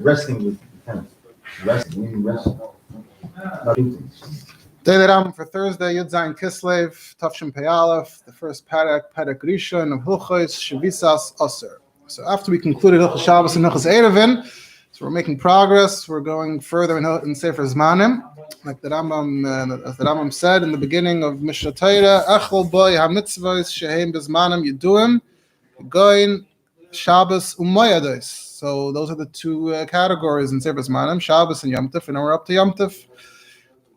Wrestling with tennis. Wrestling. Not shooting. Day Rambam for Thursday, Yud Zayin Kislev, Tafshin Pei Aleph, the first Perek Rishon of Hilchos, Shvisas, Asor. So after we concluded Hilchos Shabbos and Hilchos Erevin, so we're making progress. We're going further in Sefer Zmanim, like the Rambam said in the beginning of Mishnah Torah, Echol boy hamitzvos shehem bezmanim yeduim, goin Shabbos u'moyados. So those are the two categories in Sefer Zmanim, Shabbos and Yom Tov, and now we're up to Yom Tov.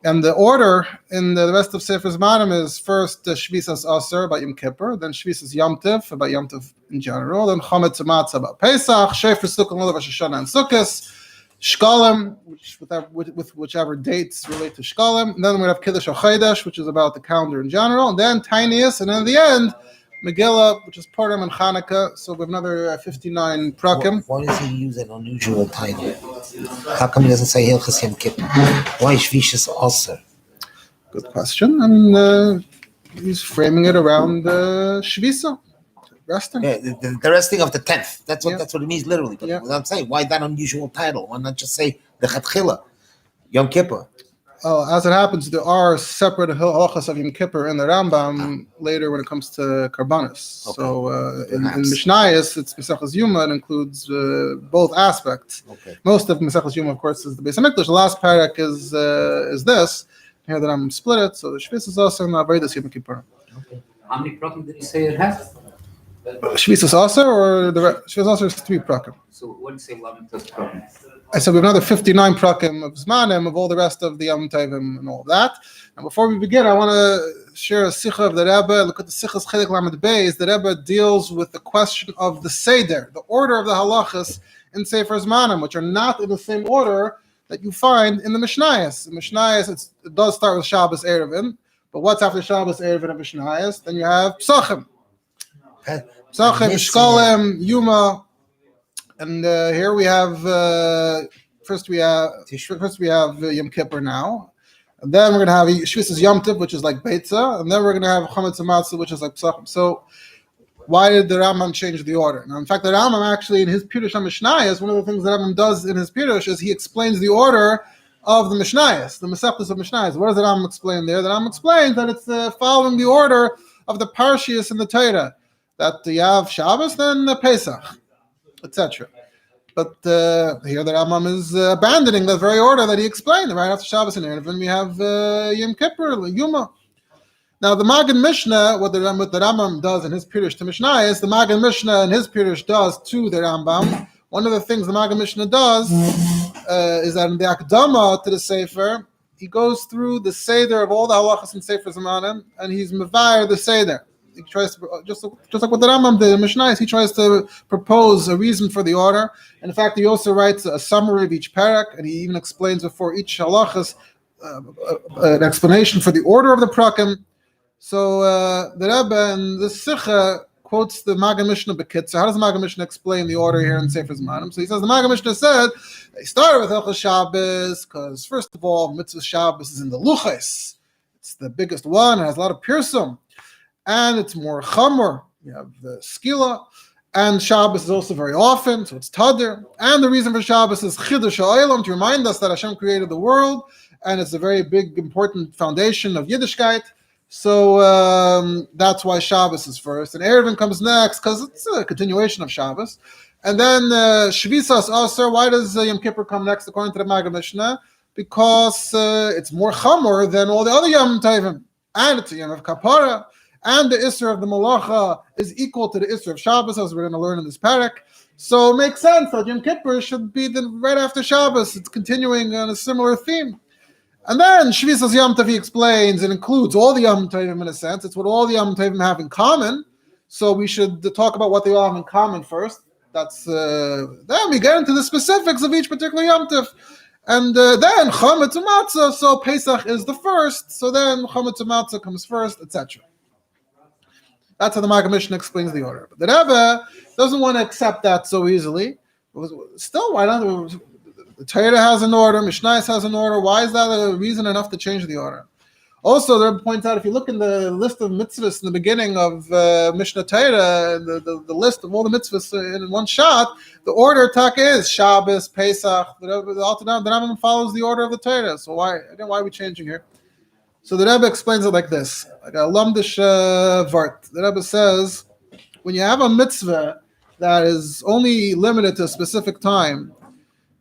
And the order in the rest of Sefer Zmanim is first Shvisas Asor about Yom Kippur, then Shvisas Yom Tov about Yom Tov in general, then Chometz Matzah about Pesach, Shefer Sukkot and Rosh Hashanah and Sukkos, Shkalim, with whichever dates relate to Shkalim, and then we have Kiddush HaChodesh, which is about the calendar in general, and then Tinius, and then at the end, Megillah, which is Purim and Chanukah. So we have another 59 prakim. Why does he use an unusual title? How come he doesn't say Hilchos Yom Kippur? Why Shvisas Asor? Good question. I mean, he's framing it around Shvisa, resting. Yeah, the resting of the 10th. That's what it means literally. But what I'm saying, why that unusual title? Why not just say the Chatchila, Yom Kippur? As it happens, there are separate halachas of Yom Kippur in the Rambam later when it comes to Karbanos. Okay. So in Mishnayos, it's Mesechus Yuma. It includes both aspects. Okay. Most of Mesechus Yuma, of course, is the Beis Hamikdash. The last parak is this. Here the Rambam split it. So the Shvisas Asor and Avodas Yom Kippur. Okay. How many prakim did he say it has? Shvisas Asor or the Shvisas Asor is 3 prakim. So what did you say 11 plus prakim? I said we have another 59 prakim of Zmanim, of all the rest of the Yom Tovim and all of that. And before we begin, I want to share a sikha of the Rebbe. Look at the sikhas Chedek Lamed Beis. The Rebbe deals with the question of the Seder, the order of the halachas in Sefer Zmanim, which are not in the same order that you find in the Mishnayos. In Mishnayos, it does start with Shabbos Erevin, but what's after Shabbos Erevin and Mishnayos? Then you have Psachim. Psachim, Shkalim, Yuma. And here we have first we have Yom Kippur now, and then we're going to have Shvisas Yom Tov, which is like Beitza, and then we're going to have Chometz Matzah, which is like Psachim. So why did the Rambam change the order? Now, in fact, the Rambam actually in his Pirush on Mishnayos, one of the things the Rambam does in his Pirush is he explains the order of the Mishnayos, the Mesechus of Mishnayos. What does the Rambam explain there? The Rambam explains that it's following the order of the Parshias in the Torah, that you have Shabbos, then Pesach, etc. But here the Rambam is abandoning that very order that he explained. Right after Shabbos and Erevin, we have Yom Kippur, Yuma. Now the Magen Mishnah, what the Rambam does in his Pirush to Mishnah is the Magen Mishnah in his Pirush does to the Rambam. One of the things the Magen Mishnah does is that in the Akdama to the Sefer, he goes through the Seder of all the halachas in Sefer Zmanim, and he's mevayer the Seder. He tries to, just like what the Rambam did in Mishnah, he tries to propose a reason for the order. And in fact, he also writes a summary of each parak, and he even explains before each halachas an explanation for the order of the prakim. So the Rebbe in the Sikha quotes the Magen Mishnah Bekitzer. How does the Magen Mishnah explain the order here in Sefer Zmanim? So he says the Magen Mishnah said they started with Hilchos Shabbos because first of all, Mitzvah Shabbos is in the Luchos. It's the biggest one. It has a lot of pirsum. And it's more chamor. You have the skila, and Shabbos is also very often, so it's tadir. And the reason for Shabbos is chidush ha'olam, to remind us that Hashem created the world, and it's a very big, important foundation of Yiddishkeit. So that's why Shabbos is first, and Erevin comes next because it's a continuation of Shabbos. And then Shvisas Asor. Why does Yom Kippur come next according to the Magen Mishnah? Because it's more chamor than all the other Yom Tovim, and it's a Yom of Kapara. And the Isser of the Malacha is equal to the Isser of Shabbos, as we're going to learn in this Perek. So it makes sense that Yom Kippur should be right after Shabbos. It's continuing on a similar theme. And then Shvisas Yom Tov, he explains, it includes all the Yom Tovim in a sense. It's what all the Yom Tovim have in common. So we should talk about what they all have in common first. That's then we get into the specifics of each particular Yom Tov. And then Chometz Matzah, so Pesach is the first. So then Chometz Matzah comes first, etc. That's how the Magen Mishnah explains the order. But the Rebbe doesn't want to accept that so easily. Still, why not? The Torah has an order, Mishnayos has an order. Why is that a reason enough to change the order? Also, the Rebbe points out, if you look in the list of mitzvahs in the beginning of Mishnah Torah, the list of all the mitzvahs in one shot, the order is Shabbos, Pesach. The Rambam follows the order of the Torah. So why are we changing here? So the Rebbe explains it like this, like a lamdish vart. The Rebbe says, when you have a mitzvah that is only limited to a specific time,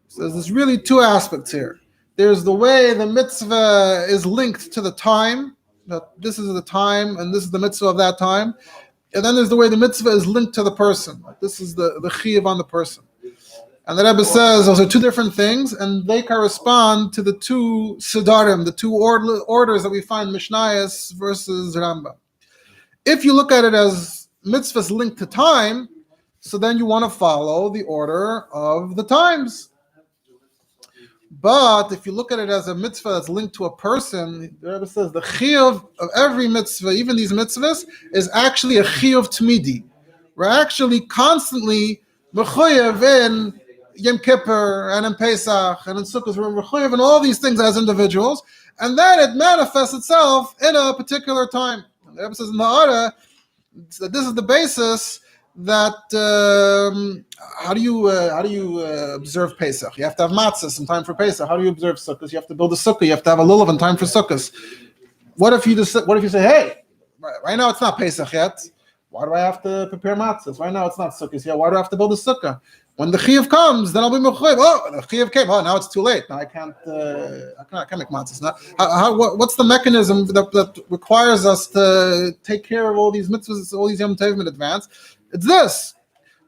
so there's really two aspects here. There's the way the mitzvah is linked to the time, that this is the time and this is the mitzvah of that time. And then there's the way the mitzvah is linked to the person. This is the chiyuv on the person. And the Rebbe says those are two different things, and they correspond to the two sidarim, the two orders that we find Mishnayos versus Rambam. If you look at it as mitzvahs linked to time, so then you want to follow the order of the times. But if you look at it as a mitzvah that's linked to a person, the Rebbe says the chiyuv of every mitzvah, even these mitzvahs, is actually a chiyuv tmidi. We're actually constantly mechuyev in Yom Kippur and in Pesach and in Sukkot. We're mechuyev in all these things as individuals, and then it manifests itself in a particular time. And the Rebbe says in the Ara that this is the basis that how do you observe Pesach? You have to have matzahs in time for Pesach. How do you observe Sukkot? You have to build a sukkah. You have to have a lulav in time for Sukkot. What if you say, hey, right now it's not Pesach yet. Why do I have to prepare matzahs? Right now it's not Sukkot yet. Why do I have to build a sukkah? When the chiyuv comes, then I'll be mechuyev. Oh, the chiyuv came. Oh, now it's too late. Now I can't make matzahs. Now, what's the mechanism that requires us to take care of all these mitzvahs, all these yom tovim in advance? It's this.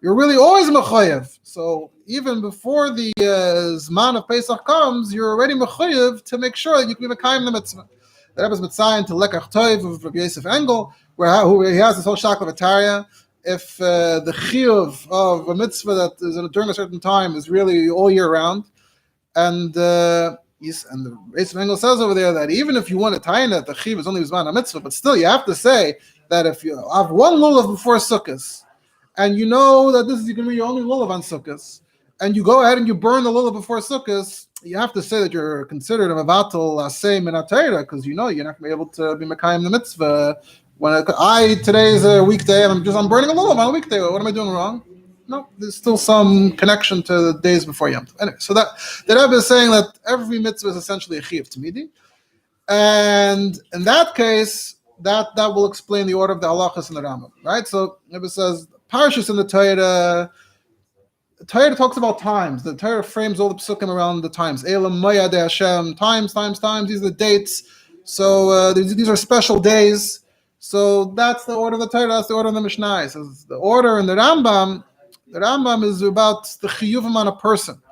You're really always mechuyev. So even before the zman of Pesach comes, you're already mechuyev to make sure that you can be mekayim the mitzvah. The Rebbe's mitzayin to lekach tov of Rabbi Yosef Engel, where he has this whole shakla v'tarya. If the chiyuv of a mitzvah that is during a certain time is really all year round, and the Yosef Engel says over there that even if you want to tie in that the chiyuv is only zman a mitzvah, but still you have to say that if you have one lulav before Sukkot, and you know that this is going to be your only lulav on Sukkot, and you go ahead and you burn the lulav before Sukkot, you have to say that you're considered a mevatel asay min ha-Torah, because you know you're not going to be able to be mekayim the mitzvah. Today is a weekday, and I'm burning a lulav on a weekday. What am I doing wrong? No, there's still some connection to the days before Yom Tov. Anyway, so that the Rebbe is saying that every mitzvah is essentially a chiyuv tamidi, and in that case, that will explain the order of the halachas in the Rambam, right? So Rebbe says parashas in the Torah. The Torah talks about times. The Torah frames all the psukim around the times. Elam Moyad Hashem, times. These are the dates. So these are special days. So that's the order of the Torah. That's the order of the Mishnah. So the order in the Rambam is about the chiyuvim on a person.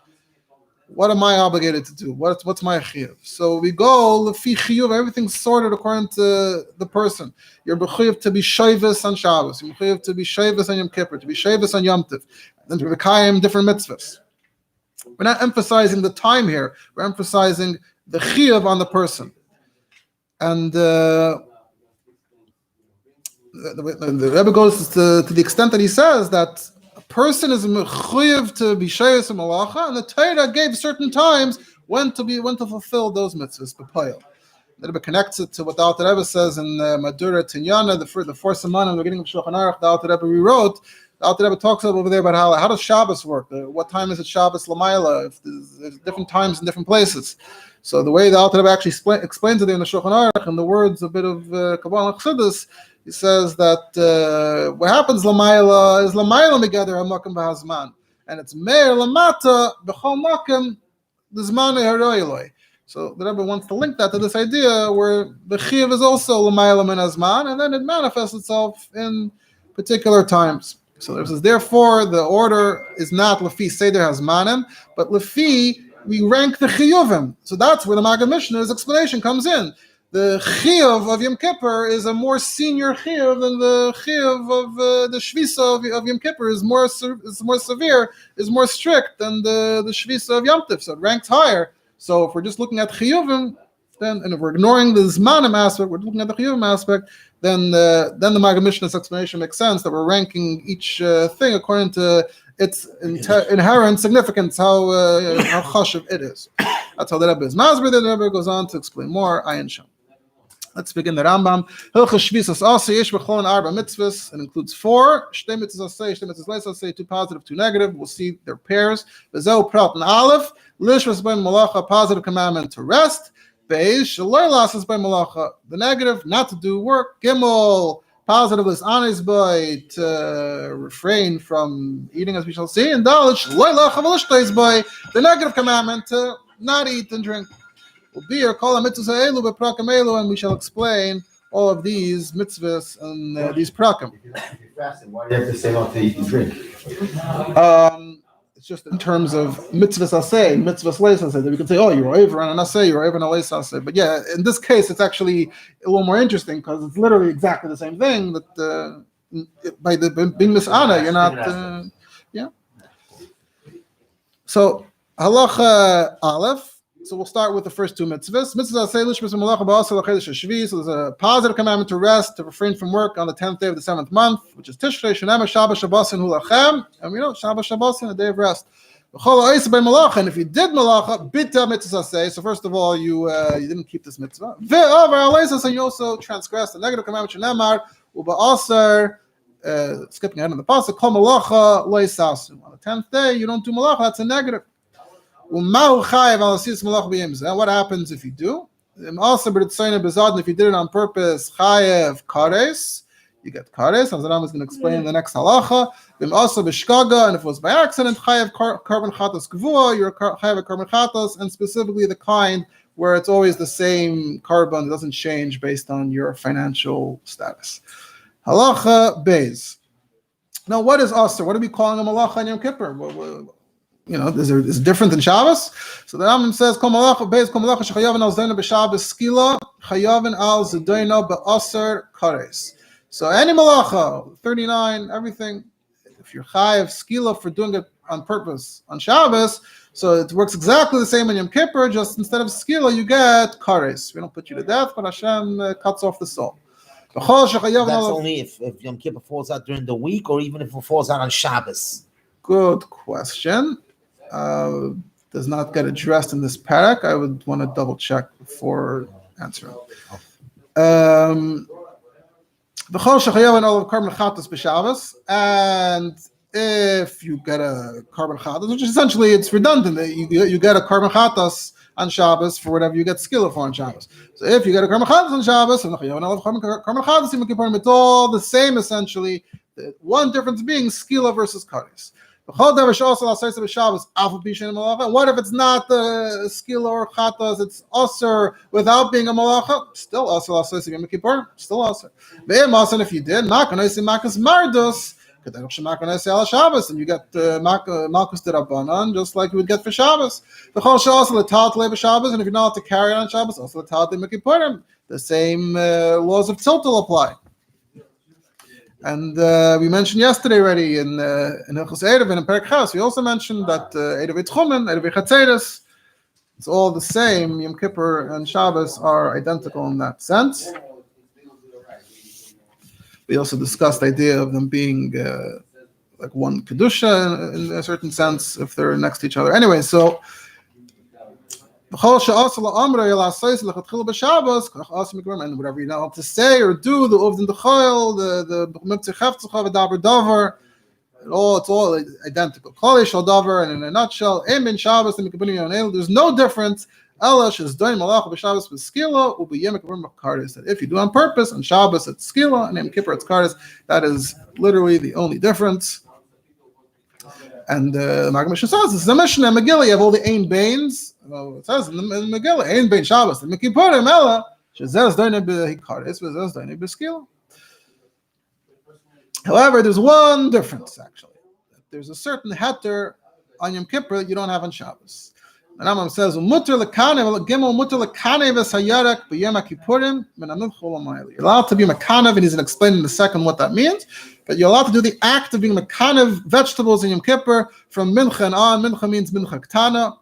What am I obligated to do? What's my chiyuv? So we go lefi chiyuv. Everything's sorted according to the person. You're b'chiyuv to be shayvis on Shabbos. You're b'chiyuv to be shayvis on Yom Kippur. To be shayvis on Yom Tov. And to be different mitzvahs. We're not emphasizing the time here. We're emphasizing the chiyuv on the person. And the Rebbe goes to the extent that he says that a person is mechuyev to be shayus and malacha, and the Torah gave certain times when to fulfill those mitzvahs. The Rebbe connects it to what the Alter Rebbe says in Madura Tinyana, the four semanim, the beginning of Shulchan Aruch. The Alter Rebbe rewrote. The Alter Rebbe talks over there about how does Shabbos work? What time is it Shabbos Lamaila? If there's different times in different places. So the way the Alter Rebbe actually explains it in the Shulchan Aruch, in the words a bit of Kabbalah Chassidus, he says that what happens Lamaila is Lamaila together Hamakim B'Hazman, and it's Meir Lamata B'Chol Makim D'Zman Haroiloi. So the Rebbe wants to link that to this idea where the chiyuv is also Lamaila Min Hazman, and then it manifests itself in particular times. So it says, therefore, the order is not Lefi Seder Hazmanim, but Lefi, we rank the chiyuvim. So that's where the Maggid Mishnah's explanation comes in. The chiyuv of Yom Kippur is a more senior chiyuv than the chiyuv of the Shvisas of Yom Kippur is more severe, is more strict than the Shvisas of Yom Tov. So it ranks higher. So if we're just looking at chiyuvim, then, and if we're ignoring the zmanim aspect, we're looking at the chiyuvim aspect, then the Maggid Mishnah's explanation makes sense that we're ranking each thing according to its inherent significance, how chashuv it is. That's how the Rebbe is. Masber, the Rebbe goes on to explain more. Ayin Shem. Let's begin the Rambam. Hilchos Shvisas Asor Yesh B'Cholon Arba Mitzvahs. It includes 4. Shtei mitzvahs asay, shtei mitzvahs leis asay, 2 positive, 2 negative. We'll see their pairs. V'zeu Prat and Aleph. Lishvas by Malacha, positive commandment to rest. Beis Shaloi Lasas by Malacha. The negative, not to do work. Gimel, positive is honest by to refrain from eating, as we shall see. And Dalit Shaloi Lacha V'Lishtois by the negative commandment to not eat and drink. And we shall explain all of these mitzvahs and these prakim. If you're fasting, why do you have to say not to eat and drink? It's just in terms of mitzvahs asay, mitzvahs leis asay, that we can say, oh, you're over on an asay, you're over on a leis asay. But yeah, in this case, it's actually a little more interesting because it's literally exactly the same thing. That by the being misana, you're not. Yeah. So halacha aleph. So we'll start with the first 2 mitzvahs. So there's a positive commandment to rest, to refrain from work on the 10th day of the 7th month, which is Tishrei, Shenema, Shabbos, Shabbosin, Hulachem. And we know Shabbos, Shabbosin, a day of rest. And if you did malacha, bita mitzvah say. So first of all, you didn't keep this mitzvah. And you also transgressed the negative commandment. Shenemar, uba Asor, skipping ahead in the pasuk, kol malacha lo yisasu. On the 10th day, you don't do malacha. That's a negative. And what happens if you do? If you did it on purpose, chayev kares, you get kares. As Rambam is going to explain in the next halacha. Also b'shkaga, and if it was by accident, chayev carbon chatos kavua, you're chayev carbon chatos, and specifically the kind where it's always the same carbon, it doesn't change based on your financial status. Halacha beis. Now, what is Asor? What are we calling a malacha on Yom Kippur? You know, is different than Shabbos. So the Rambam says, "Kol malacha beis kol malacha shechayaven al zayna b'Shabbos skila chayaven al zayna b'Asor kares." So any malacha, 39, everything. If you're chayav skila for doing it on purpose on Shabbos, so it works exactly the same on Yom Kippur. Just instead of skila, you get kares. We don't put you to death, but Hashem cuts off the soul. That's only if Yom Kippur falls out during the week, or even if it falls out on Shabbos. Good question. Does not get addressed in this Perek. I would want to double check before answering. And if you get a carbon chatas, which is essentially it's redundant, you get a carbon chatas on Shabbos for whatever you get skilla for on Shabbos. So if you get a carbon chatas on Shabbos, it's all the same essentially. The one difference being skilla versus kares. What if it's not the skill or chatas? It's Asor without being a malacha. Still Asor. Still Asor. If you did, makas mardus, and you get malchus derabanan, just like you would get for Shabbos. And if you're not allowed to carry it on Shabbos, also the same laws of tiltal apply. And we mentioned yesterday already in Hilchos and in Perek we also mentioned that Erev Tchumen, Erev Chatzeres, it's all the same. Yom Kippur and Shabbos are identical in that sense. We also discussed the idea of them being like one kedusha in a certain sense if they're next to each other. Anyway, so and whatever you're not allowed to say or do, the uvd in the chayil, the davar, it's all identical. And in a nutshell, there's no difference. That if you do on purpose, on Shabbos it's skila, and Yom Kippur it's kares. That is literally the only difference. And the Maggid says, this is a Mishnah in Megillah, you have all the Ein Bains. Well, it says in the Megillah, Ein Bain Shabbos, the Mekippurim, Ella, Shezez Doine B'Hikaris, Shezez Doine B'Skila. However, there's one difference, actually. There's a certain heter on Yom Kippur that you don't have on Shabbos. The Rambam says, Mutter l'kanev, Gimel Mutter l'kanev es hayarak b'yem HaKippurim, menamid chol ha'mayli. You're allowed to be mekanev, and he's going to explain in a second what that means. But you're allowed to do the act of being mekanev vegetables in Yom Kippur from mincha and on. Mincha means mincha ktana.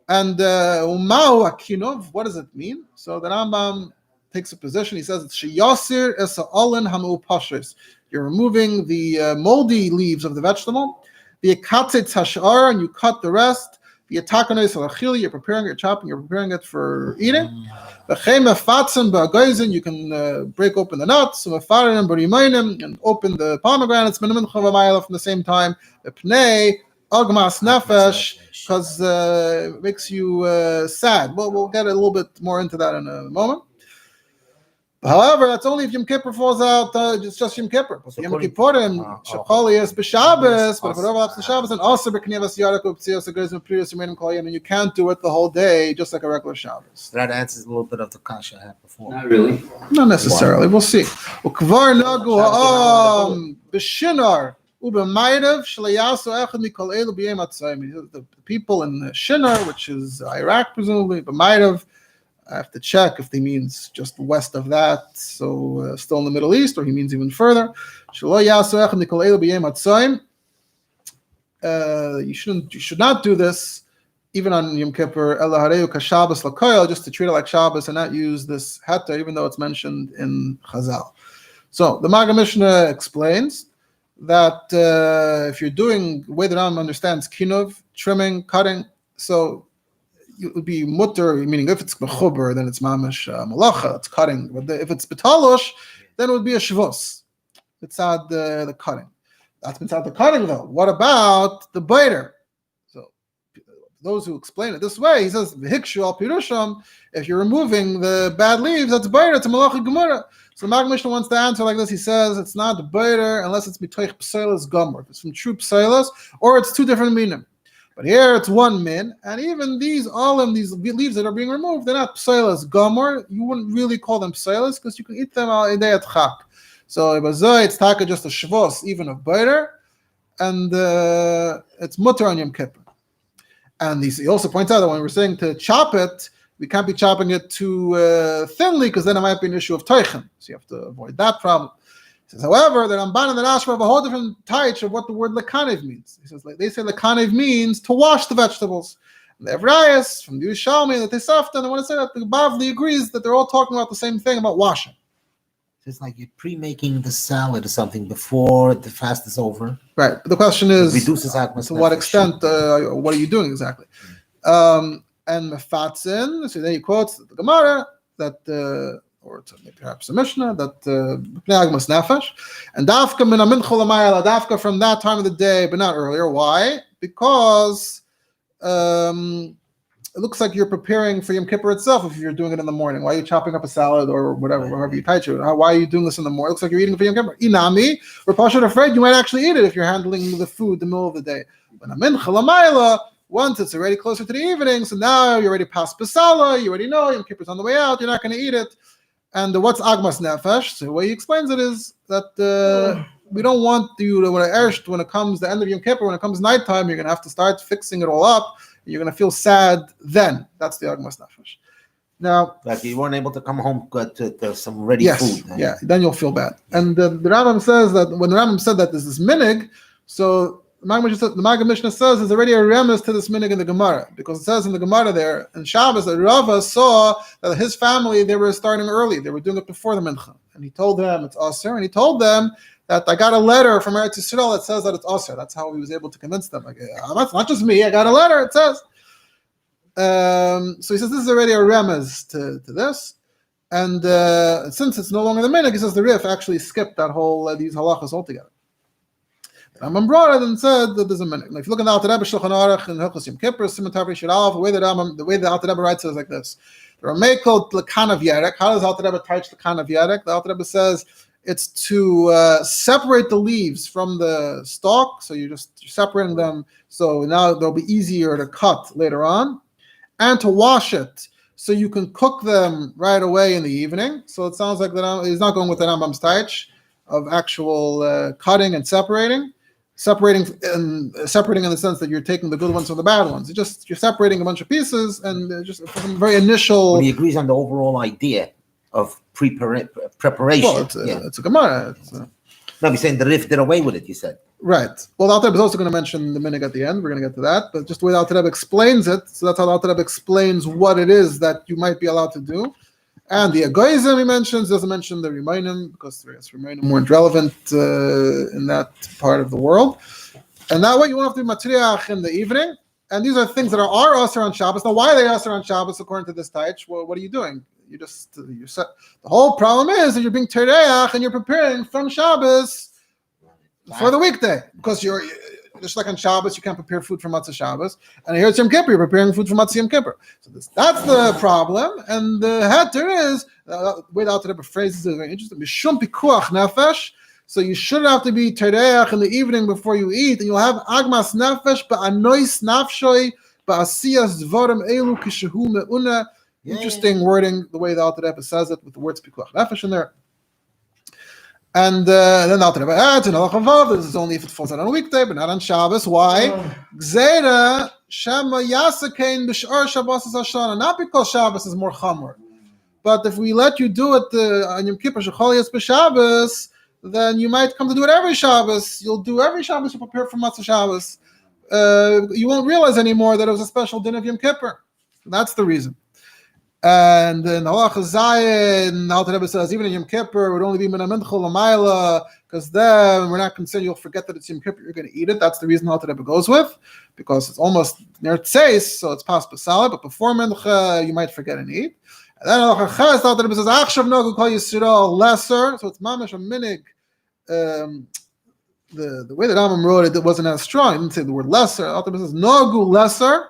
And umau akinov, what does it mean? So the Rambam takes a position. He says it's sheyasir es ha'olin hamu pashris. You're removing the moldy leaves of the vegetable. The katzitz hashar, and you cut the rest. You're preparing it, chopping, you're preparing it for eating. You can break open the nuts, and open the pomegranates from the same time. The pnei agmas nefesh, because it makes you sad. Well, we'll get a little bit more into that in a moment. However, that's only if Yom Kippur falls out. It's just Yom Kippur. But Yom Kippurim, Shacholi is b'Shabbos, but if it overlaps the Shabbos, and also b'Knevas Yarakov Tzios Agrizim Prius Remaining Kolyim, and you can't do it the whole day, just like a regular Shabbos. That answers a little bit of the kasha I had before. Not really. Not necessarily. We'll see. Ukvar nagu b'Shinar u'b'Maidav shleyasu echad mikol elu b'yem atzayim. The people in Shinar, which is Iraq presumably, b'Maidav. I have to check if he means just west of that, so still in the Middle East, or he means even further. You should not do this even on Yom Kippur, just to treat it like Shabbos and not use this heta, even though it's mentioned in Chazal. So the Maga Mishnah explains that if you're doing the way the Rambam understands kinuv, trimming, cutting, so it would be mutter, meaning if it's mechuber, then it's mamish malacha, it's cutting. But if it's betalosh, then it would be a shvus. It's not the cutting. That's not the cutting though. What about the biter? So those who explain it this way, he says hikshu al pirusham. If you're removing the bad leaves, that's biter. It's a malacha gemara. So Mag Mishnah wants to answer like this. He says it's not the biter unless it's mitoich pseilas gomer. If it's from true pseilas, or it's two different minim. But here it's one min, and even these leaves that are being removed, they're not pseilas gomer. You wouldn't really call them pseilas because you can eat them al idei at chak. So it's taka just a shvos, even of biter, and it's mutter on Yom Kippur. And he also points out that when we're saying to chop it, we can't be chopping it too thinly because then it might be an issue of teichen. So you have to avoid that problem. He says, however, the Ramban and the Rashba have a whole different taich of what the word lekanev means. He says, they say lekanev means to wash the vegetables. And the Evrayas from the Yerushalmi that they soften, and I want to say that the Bavli agrees that they're all talking about the same thing about washing. It's like you're pre-making the salad or something before the fast is over. Right. But the question is, to what extent, what are you doing exactly? And Mefatzin, so then he quotes the Gemara that or it's perhaps a Mishnah that agmas nefesh, and dafka min amincha l'mayala, dafka from that time of the day, but not earlier. Why? Because it looks like you're preparing for Yom Kippur itself. If you're doing it in the morning, why are you chopping up a salad or whatever you touch it? Why are you doing this in the morning? It looks like you're eating for Yom Kippur. Inami, we're partially afraid you might actually eat it if you're handling the food in the middle of the day. But amincha l'mayala, once it's already closer to the evening, so now you're already past Pesala, you already know Yom Kippur's on the way out, you're not going to eat it. And what's agmas nefesh? So the way he explains it is that we don't want you to, when it comes the end of Yom Kippur, when it comes nighttime, you're going to have to start fixing it all up. You're going to feel sad then. That's the agmas nefesh. Now, like you weren't able to come home to some ready food. Yeah, then you'll feel bad. And the Rambam says that when the Rambam said that this is minig, so the Maggid Mishnah says there's already a remes to this minig in the Gemara, because it says in the Gemara there in Shabbos that Rava saw that his family, they were starting early, they were doing it before the mincha, and he told them it's Asor, and he told them that I got a letter from Eretz Yisrael that says that it's Asor. That's how he was able to convince them. Like, that's not just me, I got a letter, it says. So he says this is already a remes to this, and since it's no longer the minig, he says the Rif actually skipped that whole these halachas altogether. Rambam brought it and said that there's a minute. If you look at the Alter Rebbe Shulchan Aruch in Hilchos Yom Kippur, Siman Tavri Shir Aleph, the way the Alter Rebbe writes it is like this: the Rameh called Lekan of Yerek. How does Alter Rebbe touch Lekan of Yerek? The Alter Rebbe says it's to separate the leaves from the stalk. So you're separating them, so now they'll be easier to cut later on, and to wash it so you can cook them right away in the evening. So it sounds like he's not going with the Rambam's taich of actual cutting and separating in the sense that you're taking the good ones from the bad ones. You're separating a bunch of pieces and just from very initial. But he agrees on the overall idea of preparation. Well, it's a Gemara. No, he's saying the Rif did away with it. You said right. Well, the Alter Rebbe is also going to mention the minig at the end. We're going to get to that, but just the way the Alter Rebbe explains it. So that's how the Alter Rebbe explains what it is that you might be allowed to do. And the Agoizim he mentions, doesn't mention the Remainim, because the Remainim weren't relevant in that part of the world. And that way you won't have to do Matriach in the evening. And these are things that are Asor on Shabbos. Now, why are they Asor on Shabbos according to this taich? Well, what are you doing? You set. The whole problem is that you're being tereach and you're preparing from Shabbos for the weekday, because you're just like on Shabbos, you can't prepare food for Matzah Shabbos, and here it's Yom Kippur, you're preparing food for Matzah Yom Kippur. So that's the problem, and the heter is the way the Alter Rebbe phrases it is very interesting. Mishum pikuach nefesh. So you shouldn't have to be tereach in the evening before you eat, and you'll have agmas nefesh ba'anois nafshoi ba'asiyas dvarim elu kishehu me'una. Interesting wording, the way the Alter Rebbe says it with the words pikuach nefesh in there. And then the Alter Rebbe adds, this is only if it falls out on a weekday, but not on Shabbos. Why? Gzeira shema yasakein b'shar Shabbos hashana. Not because Shabbos is more chamor, but if we let you do it on Yom Kippur shechol yes b'Shabbos, then you might come to do it every Shabbos. You'll do every Shabbos to prepare for Matzah Shabbos. You won't realize anymore that it was a special din of Yom Kippur. That's the reason. And then Halacha Zayin, Alter Rebbe says, even in Yom Kippur, it would only be Min HaMincha L'mayla, because then we're not concerned you'll forget that it's Yom Kippur, you're going to eat it. That's the reason Alter Rebbe goes with, because it's almost near Tzeis, so it's pas b'salad, but before Mincha, you might forget and eat. And then Halacha Ches, Alter Rebbe says, Achshav Nogu Kol Yisrael lesser, so it's mamash a minig. The way that Rambam wrote it wasn't as strong. He didn't say the word lesser. Alter Rebbe says, Nogu lesser.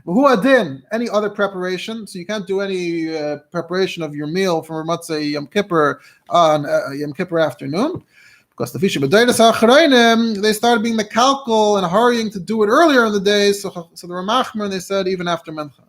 Who adin any other preparation? So you can't do any preparation of your meal from Matzah Yom Kippur on Yom Kippur afternoon, because the Fisher B'Deidas Acharayim, they started being the kalkul and hurrying to do it earlier in the day. So the Ramachmer, they said even after Mincha.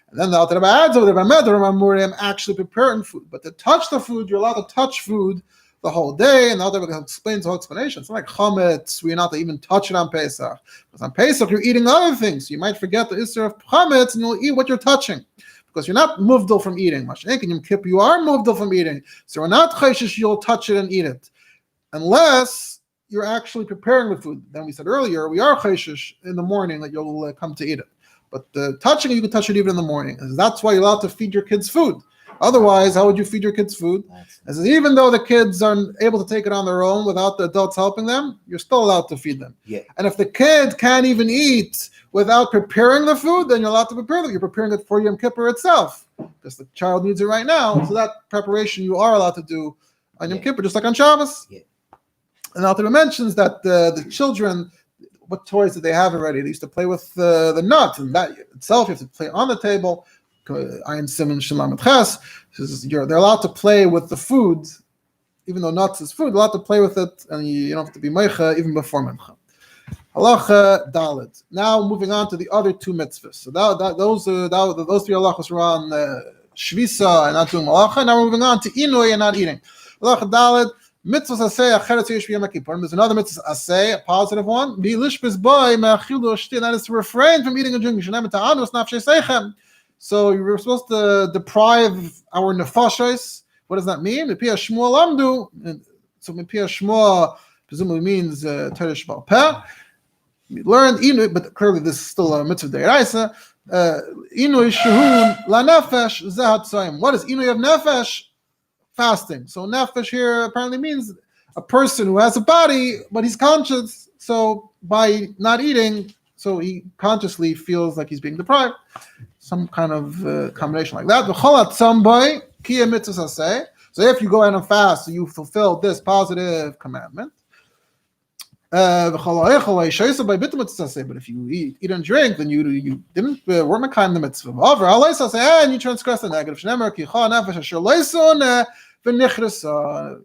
And then the Alter Rebbe adds over the Ramemurim actually preparing food, but to touch the food, you're allowed to touch food the whole day, and the Alter Rebbe explains the whole explanation. It's not like chametz, where you're not to even touch it on Pesach. Because on Pesach, you're eating other things. You might forget the Isser of chametz, and you'll eat what you're touching. Because you're not muvdal from eating. Mashenk in Yom Kippur, you are muvdal from eating. So we're not chayshish, you'll touch it and eat it. Unless you're actually preparing the food. Then we said earlier, we are chayshish in the morning that you'll come to eat it. But touching it, you can touch it even in the morning. And that's why you're allowed to feed your kids food. Otherwise, how would you feed your kids food? As even though the kids aren't able to take it on their own without the adults helping them, you're still allowed to feed them. Yeah. And if the kid can't even eat without preparing the food, then you're allowed to prepare it. You're preparing it for Yom Kippur itself, because the child needs it right now. So that preparation you are allowed to do on Yom Kippur, just like on Shabbos. Yeah. And Alter mentions that the children, what toys did they have already? They used to play with the nut, and that itself you have to play on the table. Ayin Simon Shalamet Ches, they're allowed to play with the food, even though nuts is food, they're allowed to play with it, and you don't have to be Meicha even before Mincha. Halacha Dalet. Now moving on to the other two mitzvahs. So those three halachas were on Shvisa and not doing Malacha. Now we're moving on to Inui and not eating. Halacha Dalet. Mitzvahs asay acheretz yesh b'yom kippur. There's another mitzvah asay, a positive one. B'lishbis boy me'achilu shti, and that is to refrain from eating and drinking. Shenam ta'anus nafshei seichem. So you were supposed to deprive our nefashos. What does that mean? Mipia shmua lamdu. So mipia shmua presumably means Torah Sheba'al Peh. We learned inu, but clearly this is still a mitzvah deiraisa. Inu shehu la nefesh zehat tzayim. What is inu of nefesh? Fasting. So nefesh here apparently means a person who has a body, but he's conscious. So by not eating, so he consciously feels like he's being deprived. Some kind of combination like that. So if you go out and fast, so you fulfill this positive commandment. But if you eat and drink, then you didn't weren't kind the mitzvah. And you transgress the negative.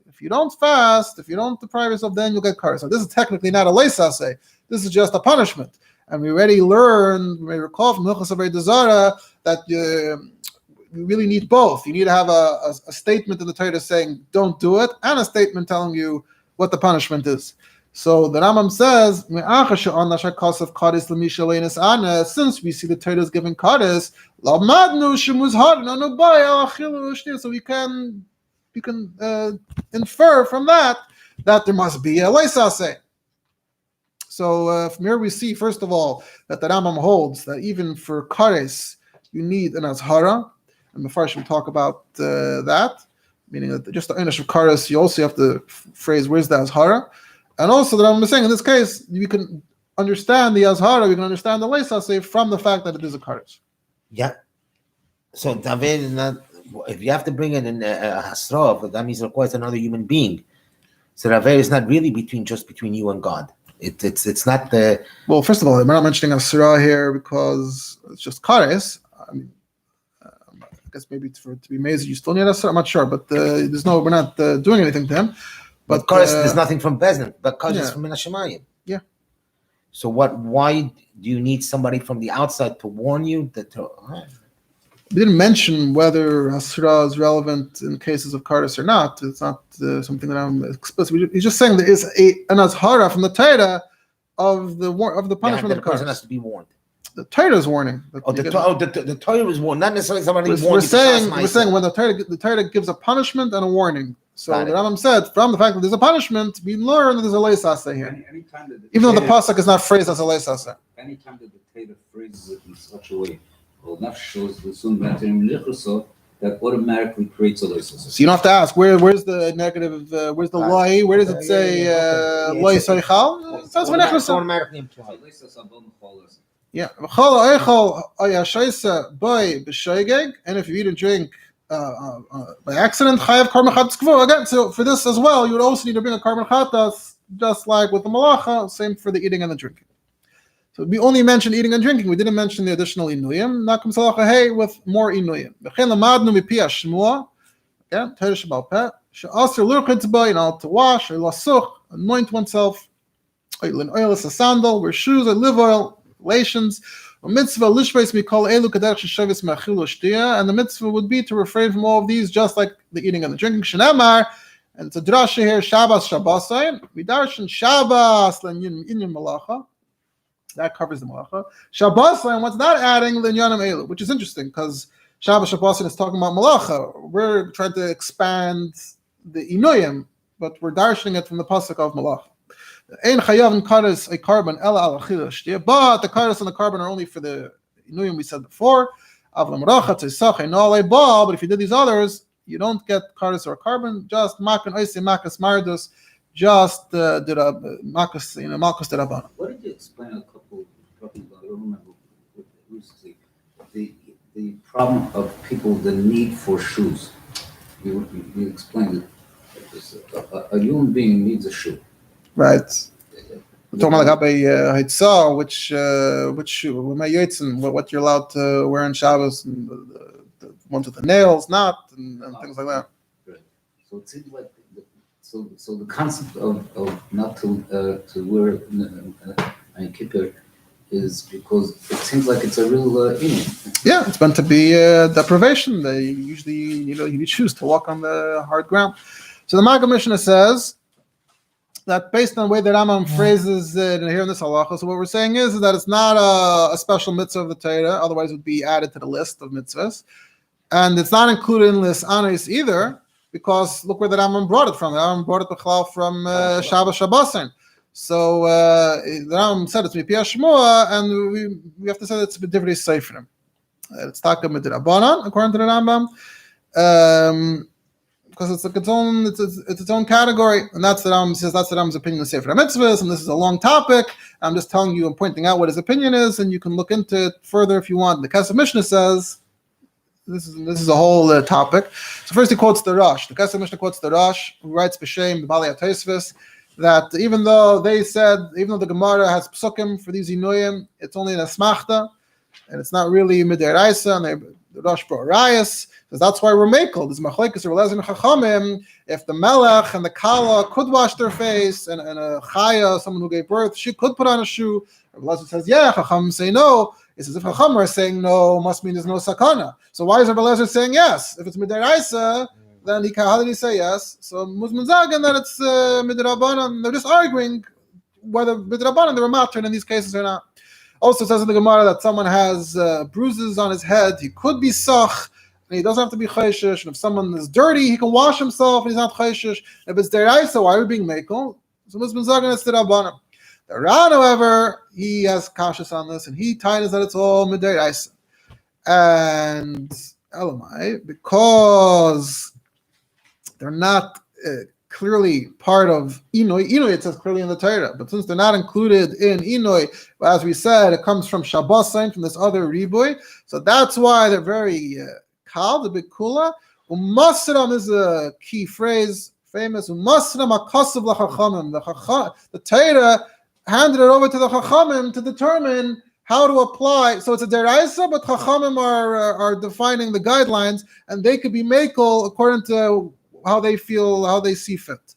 If you don't fast, if you don't deprive yourself, then you'll get cursed. So this is technically not a leisase. This is just a punishment. And we already learned, you may recall from Hilchos that you really need both. You need to have a statement in the Torah saying don't do it, and a statement telling you what the punishment is. So the Rambam says, since we see the Torah is giving Kaddish, so we can infer from that there must be a leisase. So from here we see, first of all, that the Rambam holds that even for Kares, you need an Azhara. And before I should talk about that, meaning that just the Einish of Kares, you also have to phrase, where's the Azhara? And also the Rambam is saying, in this case, you can understand the Azhara, we can understand the Leisase from the fact that it is a Kares. Yeah. So David is not. If you have to bring in a hasra, that means it requires another human being. So David is not really between you and God. It's not the. Well, first of all, we're not mentioning Asra here because it's just Kares. I mean, I guess maybe to be amazed, you still need Asra. I'm not sure, but we're not doing anything to him. But Kares, there's nothing from Bezdin, but Kares is from Minashemayim. Yeah. So why do you need somebody from the outside to warn you that? We didn't mention whether Asra is relevant in cases of Kares or not. It's not something that I'm explicit. He's just saying there is an Azhara from the Torah of the punishment of the person Kares. has to be warned. The Torah is warning. The Torah is warned, not necessarily somebody warned. We're saying when the Torah gives a punishment and a warning. So the Rambam said, from the fact that there's a punishment, we learn that there's a leisase here. Even though the pasuk is not phrased as a leisase. Anytime that the Torah phrases it in such a way, that automatically creates a leisase. So you don't have to ask where's the negative, where's the loy? Where does it say loy soichal? It says automatically. Yeah. And if you eat and drink by accident, again, so for this as well, you would also need to bring a carbon chatas, just like with the malacha, same for the eating and the drinking. So we only mentioned eating and drinking. We didn't mention the additional inuyim. Nakum salacha hey with more inuyim. V'chein lamadnu mipi hashmua. Again, Torah Shabbat Peh. She'asir l'rchitzba, to wash, or lasuch, anoint oneself, oil is a sandal, wear shoes, or live oil, relations. Mitzvah lishbeis mikol elu kaderech sheshavis ma'achil u'shtiya, and the mitzvah would be to refrain from all of these, just like the eating and the drinking. Shenamar, and it's a drasha here, Shabbos Shabbosayin. We darshan Shabbos l'inyan malacha. That covers the malacha. Shabbosayin, what's not adding l'inyanim elu, which is interesting because Shabbos Shabbosayin is talking about malacha. We're trying to expand the inuyim, but we're darshaning it from the pasuk of malacha. Ein chayav and kares a carbon ela al achila, but the kares and the carbon are only for the inuyim we said before. Avlam racha tzisach ein alei ba, but if you did these others, you don't get kares or carbon. Just makan oisi makas mardus, just makas malkus derabana. What did you explain a couple talking about? I don't remember recently. The problem of people, the need for shoes. You explained it. A human being needs a shoe. Right. We're talking about like a hitzah, which shoe, what you're allowed to wear on Shabbos, and the ones with the nails, not, and things like that. Right. So it seems like so the concept of not to wear a kippur is because it seems like it's a real Yeah, it's meant to be deprivation. They usually you choose to walk on the hard ground. So the Maggid Mishnah says that based on the way that Rambam phrases it here in this halacha, so what we're saying is that it's not a special mitzvah of the Torah, otherwise it would be added to the list of mitzvahs. And it's not included in this anis either, because look where the Rambam brought it from. The Rambam brought it from Shabbos Shabbosayin. So the Rambam said it's Mipi Hashmua, and we have to say that it's a different seifrim. It's Taka Midrabanan, according to the Rambam. Because it's its own category, and that's the Rambam says that's the Rambam's opinion on Sefer HaMitzvahs, and this is a long topic. I'm just telling you and pointing out what his opinion is, and you can look into it further if you want. The Kesef Mishnah says this is a whole topic. So first he quotes the Rosh. The Kesef Mishnah quotes the Rosh, who writes B'Shem B'Bali HaTosfos, that even though the Gemara has psukim for these inuyim, it's only an asmachta, and it's not really midiraisa, and the Rosh brought rayas. Because that's why we're makel. There's machlekes or lezer chachamim. If the melech and the kala could wash their face, and a chaya, someone who gave birth, she could put on a shoe. Lezer says yeah, chachamim say no. It's as if chachamim are saying no, must mean there's no sakana. So why is Rabbi Lezer saying yes? If it's midiraisa, then how did he say yes? So Muslim zagen that it's midrabanan. They're just arguing whether midrabanan they were matter in these cases or not. Also it says in the Gemara that someone has bruises on his head, he could be sach. And he doesn't have to be chayshish. And if someone is dirty, he can wash himself and he's not chayshish. If it's deraisa, why are we being mekel? So Muslim zagan is derabanan. The Ran, however, he has kashas on this, and he ties that it's all midiraisa. And elamai, because they're not clearly part of Inoi. Inoi, it says clearly in the Torah, but since they're not included in Inoi, as we said, it comes from Shabbosain, from this other Riboy. So that's why they're very kal, the big kula. Umasram is a key phrase, famous. Umasram akasav lachachamim. The Torah handed it over to the Chachamim to determine how to apply. So it's a deraisa, but Chachamim are defining the guidelines, and they could be makel according to how they feel, how they see fit.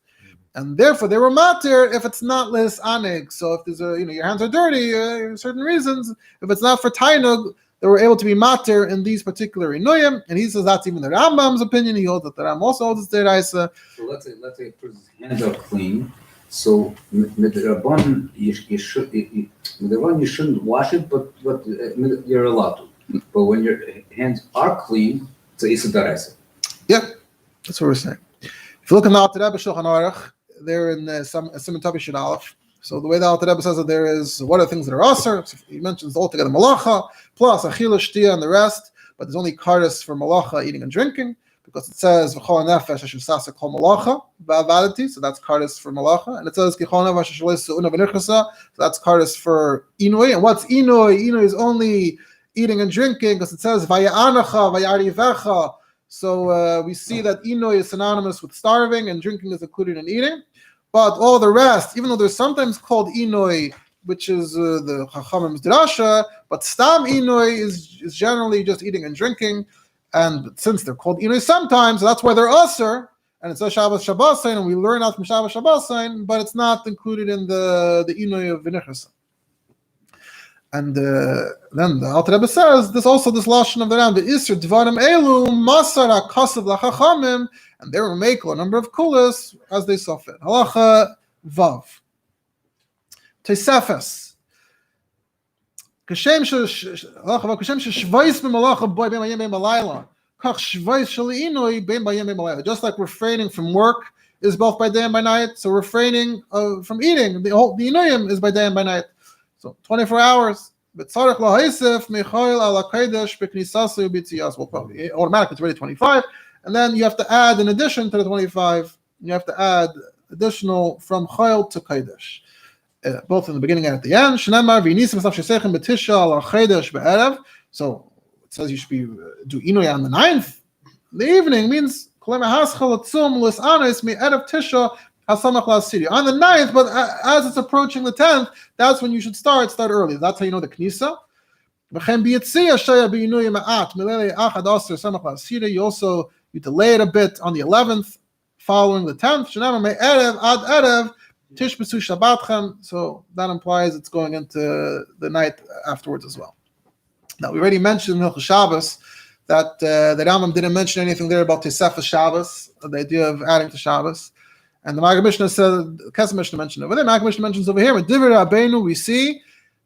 And therefore, they were matir if it's not lis anig. So if there's your hands are dirty, certain reasons. If it's not for tainug, they were able to be matir in these particular inuyim. And he says that's even the Rambam's opinion. He holds that the Ram also holds it's deraisa. So let's say a person's hands are clean. So with the Rabban, you shouldn't wash it, but you're allowed to. But when your hands are clean, it's a deraisa. Yep, that's what we're saying. If you look in the Alter Rebbe Shulchan Aruch, they're in Siman Tavi Shud Aleph. So the way the Alter Rebbe says that there is what are things that are Asor. So he mentions altogether malacha plus achila, shtia, and the rest. But there's only kares for malacha, eating and drinking, because it says v'chol nefesh shvisas kol malacha ba'avadati. So that's kares for malacha, and it says kichol nefesh shlois su'una v'nichasa. So that's kares for inui. And what's inui? Inui is only eating and drinking, because it says vaya'anacha vayarivecha. So we see that inui is synonymous with starving, and drinking is included in eating. But all the rest, even though they're sometimes called inui, which is the Chachamim's drasha, but stam inui is generally just eating and drinking. And since they're called inui sometimes, that's why they're Asor, and it says Shabbos Shabbosain, and we learn out from Shabbos Shabbosain, but it's not included in the inui of V'nichasa. And then the Alter Rebbe says this lashon of the Ram, the Isser Dvarim Elu Masara Kasav LaChachamim, and they were makel a number of kulas as they saw fit. Halacha Vav Tesefes Kashem Shvais B'Malacha Boy Ben Bayim Ben Malayla Kach Shvais Shaliinoi Ben Bayim Ben Malayla. Just like refraining from work is both by day and by night, so refraining from eating, the inuyim is by day and by night. So 24 hours. But tzarich lahaisef mechail ala kodesh b'knisasu b'tziyas. Well, probably automatically it's already 25, and then you have to add in addition to the 25. You have to add additional from chayil to kodesh, both in the beginning and at the end. Shnemar v'nisim esav shesechem b'tisha ala kodesh be'erev. So it says you should be do inuy on the 9th. The evening means kolem haschal atzum lis anis mi erev tisha. On the 9th, but as it's approaching the 10th, that's when you should start early. That's how you know the Knisa. You delay it a bit on the 11th, following the 10th. So that implies it's going into the night afterwards as well. Now, we already mentioned in Hilchos Shabbos that the Rambam didn't mention anything there about Tesefes Shabbos, the idea of adding to Shabbos. And the Maggid Mishnah said, Kesef Mishnah mentioned over there. Maggid Mishnah mentions over here. With Divrei Rabbeinu, we see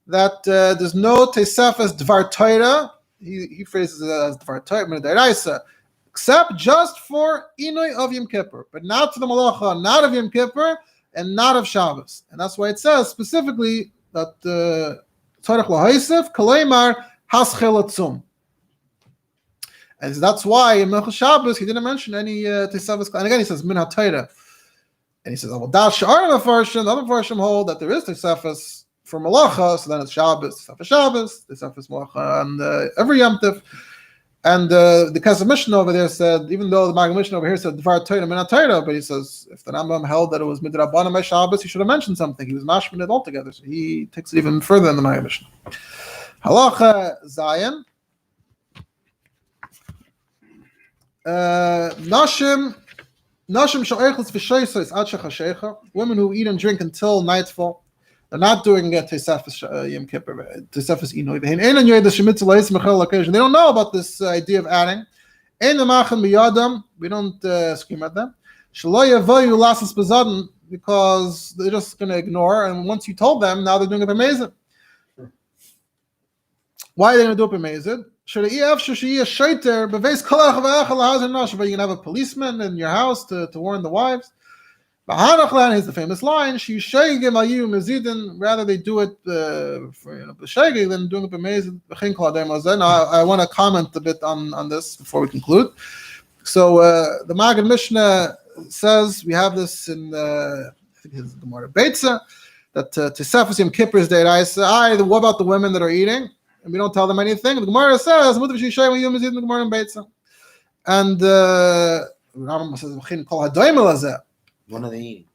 that there's no Tesefes Dvar Torah. He phrases it as Dvar Torah, Deraisa, except just for Inui of Yom Kippur, but not for the Malacha, not of Yom Kippur, and not of Shabbos. And that's why it says specifically that Tzarech Lahaisef Kaleimar Haschel Atzum. And that's why in Hilchos Shabbos he didn't mention any Tesefes. And again, he says Min HaTorah. And he says, "Oh, well, that's Sha'ar Mefarshim." The other Mefarshim hold that there is Tesefes for Malacha, so then it's Shabbos, Tesefes Malacha, and every Yom Tov. And the Kesef Mishnah over there said, even though the Maggid Mishnah over here said Dvar Torah Min HaTorah, but he says if the Rambam held that it was Midrabanan by Shabbos, he should have mentioned something. He was mashmin it altogether, so he takes it even further than the Maggid Mishnah. Halacha Zayin. Women who eat and drink until nightfall, they're not doing Tesefes Yom Kippur, Tesefes Inui. They don't know about this idea of adding. We don't scream at them because they're just going to ignore. And once you told them, now they're doing it amazing. Why are they going to do it amazing? But you can have a policeman in your house to warn the wives. Here's the famous line: rather they do it b'shegeg than doing it b'mezid. I want to comment a bit on this before we conclude. So the Maggid Mishnah says, we have this in, I think it's the Gemara Beitza, that Tesefus Yom Kippur is Deiraisa. What about the women that are eating? And we don't tell them anything. The Gemara says, Mutav Shishay when Yom is eating the Gemara Beitza. And Rambam says, When are they eating?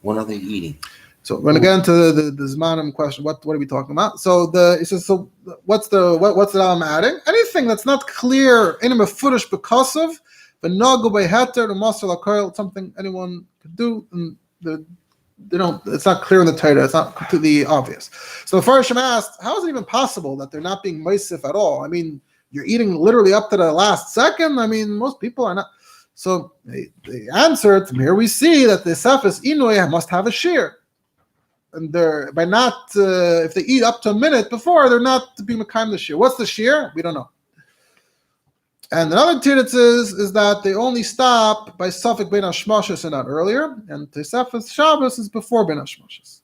When are they eating? So when again to the Zmanim question, what are we talking about? So he says, so what's the Rambam adding? Anything that's not clear in a mefurish because of the nagu by heter the masal akoil, something anyone could do, and they don't. It's not clear in the Torah. It's not completely obvious. So the Farshim asked, how is it even possible that they're not being meisif at all? I mean, you're eating literally up to the last second. I mean, most people are not. So they answered, from here we see that the Sefes Inuy must have a shear. And they're, by not, if they eat up to a minute before, they're not being Mekayim the shear. What's the shear? We don't know. And another teretz is that they only stop by Safek Ben Hashmashas and not earlier. And Tesefes Shabbos is before Ben Hashmashas.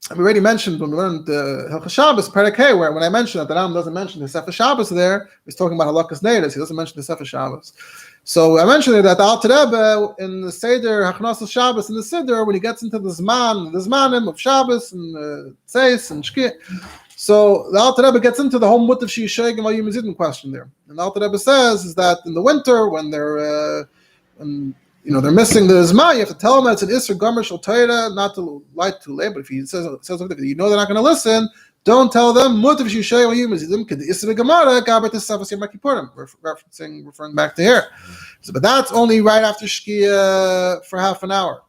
And we already mentioned when we learned the Hilchos Shabbos, Perek, where when I mentioned that the Rambam doesn't mention the Tesefes Shabbos there, he's talking about Halakas Neiros. He doesn't mention the Tesefes Shabbos. So I mentioned that the Alter Rebbe in the Seder Hachnas Shabbos in the Siddur, when he gets into the Zmanim of Shabbos and Tzeis and Shkir, so the Alter Rebbe gets into the whole Mutav Shishayim Vayim Yizidin question there. And the Alter Rebbe says is that in the winter when they're they're missing the Zman, you have to tell them it's an Isser Gomer Shel Torah, not to light too late. But if he says they're not going to listen, don't tell them Mutav Shishayim Vayim Yizidin K'd Isser Gemara Gaber Tesefes Yom Kippurim, referring back to here. So, but that's only right after Shkia for half an hour.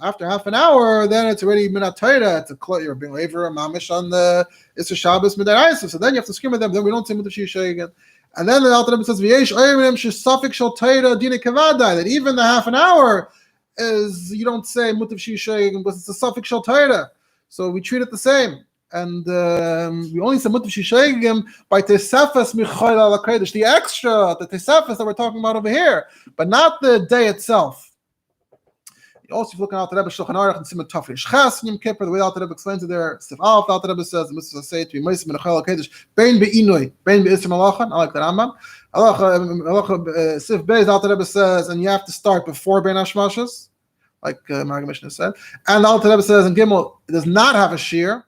After half an hour, then it's already Minat Torah. It's you're being over a mamish on the Isser Shabbos Midaraisa. So then you have to scream at them. Then we don't say Mutav Shishayim again. And then the Alter Rebbe says, "V'yesh oyrim shesafik shel Torah dina kavadai." That even the half an hour is you don't say Mutav Shishayim, but it's a safik shel Torah. So we treat it the same. And we only say Mutav Shishayim by Tesefes Michayil al Kodesh, the extra, the Tesefes that we're talking about over here, but not the day itself. Also, if you look at Alter Rebbe Shulchan Aruch and Siman Tafri Shchas Yom Kippur, the way Alter Rebbe explains it there, Sif Alf, the Alter Rebbe says, the Mitzvah say to be Meisim Menachel al Kodesh, Bein Be'inoi, Bein Be'isr Malachan. I like the Rambam. Sif Beis, the Alter Rebbe says, and you have to start before Bein Hashmashas, like Marga Mishnah said. And the Alter Rebbe says in Gimel, it does not have a shear.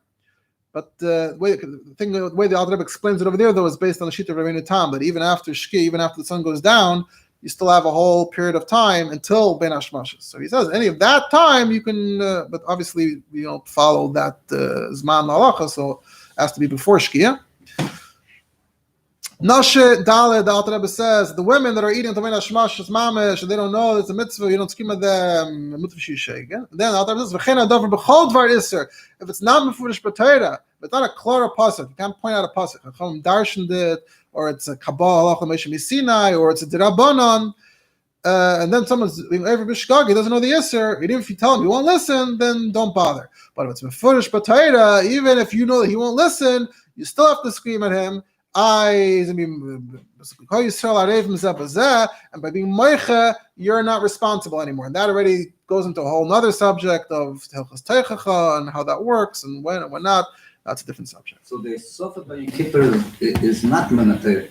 But the way the Alter Rebbe explains it over there, though, is based on the sheet of Rabbeinu Tam, that even after Shki, even after the sun goes down, you still have a whole period of time until Ben Hashmashas. So he says, any of that time you can, but obviously we don't follow that Zman Halacha, so it has to be before Shkia. Nashe Dale, the Alter Rebbe says, the women that are eating the Ben Hashmashas Mamish, and they don't know it's a mitzvah, you don't scream at them, Mutav Shishayim. Then the Alter Rebbe says, V'chein Adover B'chol Dvar Isser. If it's not Mefurish B'Torah, if it's not a Klora Pasuk, you can't point out a Pasuk. Chacham darshaned it, or it's a Kabbalah Halacha Moshe Misinai, or it's a Dirabanan, and then someone's being over B'Shgag, he doesn't know the Isser, even if you tell him he won't listen, then don't bother. But if it's Mefurish B'Torah, even if you know that he won't listen, you still have to scream at him, and by being moicha, you're not responsible anymore. And that already goes into a whole other subject of Hilchos Teichacha and how that works and when and when not. That's a different subject. So the Sofet by Kippur is not Minat Torah.